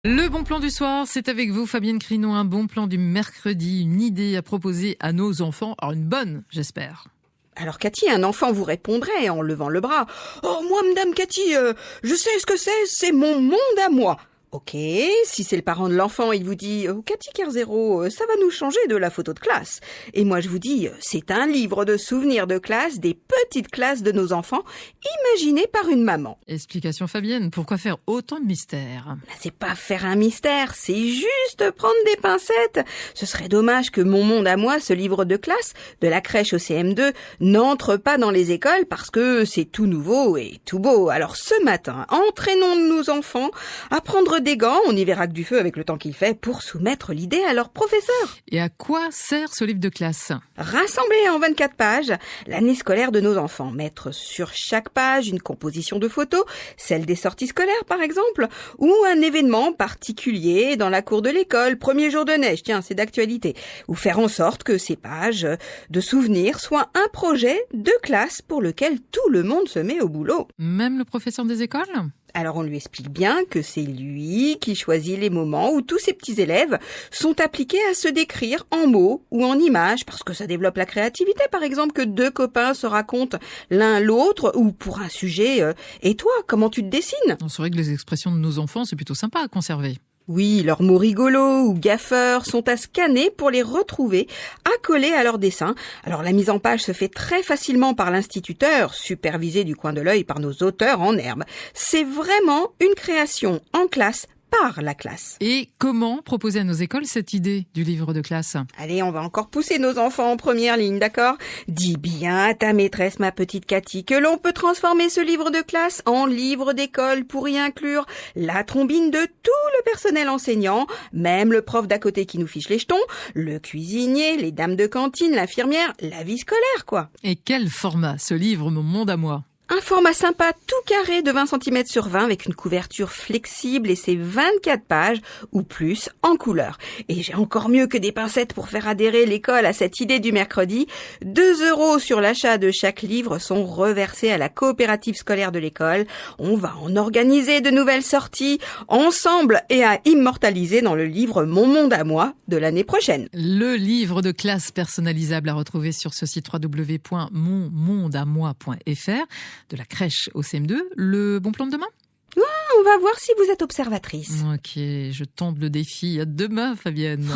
Le bon plan du soir, c'est avec vous Fabienne Crinon, un bon plan du mercredi, une idée à proposer à nos enfants, alors une bonne j'espère. Alors Cathy, un enfant vous répondrait en levant le bras. « Oh, moi, madame Cathy, je sais ce que c'est mon monde à moi !» Ok, si c'est le parent de l'enfant, il vous dit « Oh, Cathy Kerzero, ça va nous changer de la photo de classe. » Et moi je vous dis « C'est un livre de souvenirs de classe des petites classes de nos enfants, imaginé par une maman. » Explication Fabienne, pourquoi faire autant de mystère? C'est pas faire un mystère, c'est juste prendre des pincettes. Ce serait dommage que mon monde à moi, ce livre de classe, de la crèche au CM2, n'entre pas dans les écoles parce que c'est tout nouveau et tout beau. Alors ce matin, entraînons nos enfants à prendre des gants, on y verra que du feu avec le temps qu'il fait, pour soumettre l'idée à leur professeur. Et à quoi sert ce livre de classe? Rassembler en 24 pages l'année scolaire de nos enfants. Mettre sur chaque page une composition de photos, celle des sorties scolaires par exemple, ou un événement particulier dans la cour de l'école, premier jour de neige, tiens, c'est d'actualité. Ou faire en sorte que ces pages de souvenirs soient un projet de classe pour lequel tout le monde se met au boulot. Même le professeur des écoles? Alors on lui explique bien que c'est lui qui choisit les moments où tous ces petits élèves sont appliqués à se décrire en mots ou en images, parce que ça développe la créativité, par exemple, que deux copains se racontent l'un l'autre, ou pour un sujet « Et toi, comment tu te dessines ?» C'est vrai que les expressions de nos enfants, c'est plutôt sympa à conserver. Oui, leurs mots rigolos ou gaffeurs sont à scanner pour les retrouver, accolés à leur dessin. Alors la mise en page se fait très facilement par l'instituteur, supervisé du coin de l'œil par nos auteurs en herbe. C'est vraiment une création en classe par la classe. Et comment proposer à nos écoles cette idée du livre de classe? Allez, on va encore pousser nos enfants en première ligne, d'accord? Dis bien à ta maîtresse, ma petite Cathy, que l'on peut transformer ce livre de classe en livre d'école pour y inclure la trombine de tout le personnel enseignant, même le prof d'à côté qui nous fiche les jetons, le cuisinier, les dames de cantine, l'infirmière, la vie scolaire, quoi. Et quel format, ce livre Mon monde à moi? Un format sympa tout carré de 20 cm sur 20 avec une couverture flexible et ses 24 pages ou plus en couleur. Et j'ai encore mieux que des pincettes pour faire adhérer l'école à cette idée du mercredi. 2 € sur l'achat de chaque livre sont reversés à la coopérative scolaire de l'école. On va en organiser de nouvelles sorties ensemble et à immortaliser dans le livre Mon monde à moi de l'année prochaine. Le livre de classe personnalisable à retrouver sur ce site www.monmondeamoi.fr. De la crèche au CM2, le bon plan de demain? On va voir si vous êtes observatrice. Ok, je tente le défi. À demain, Fabienne.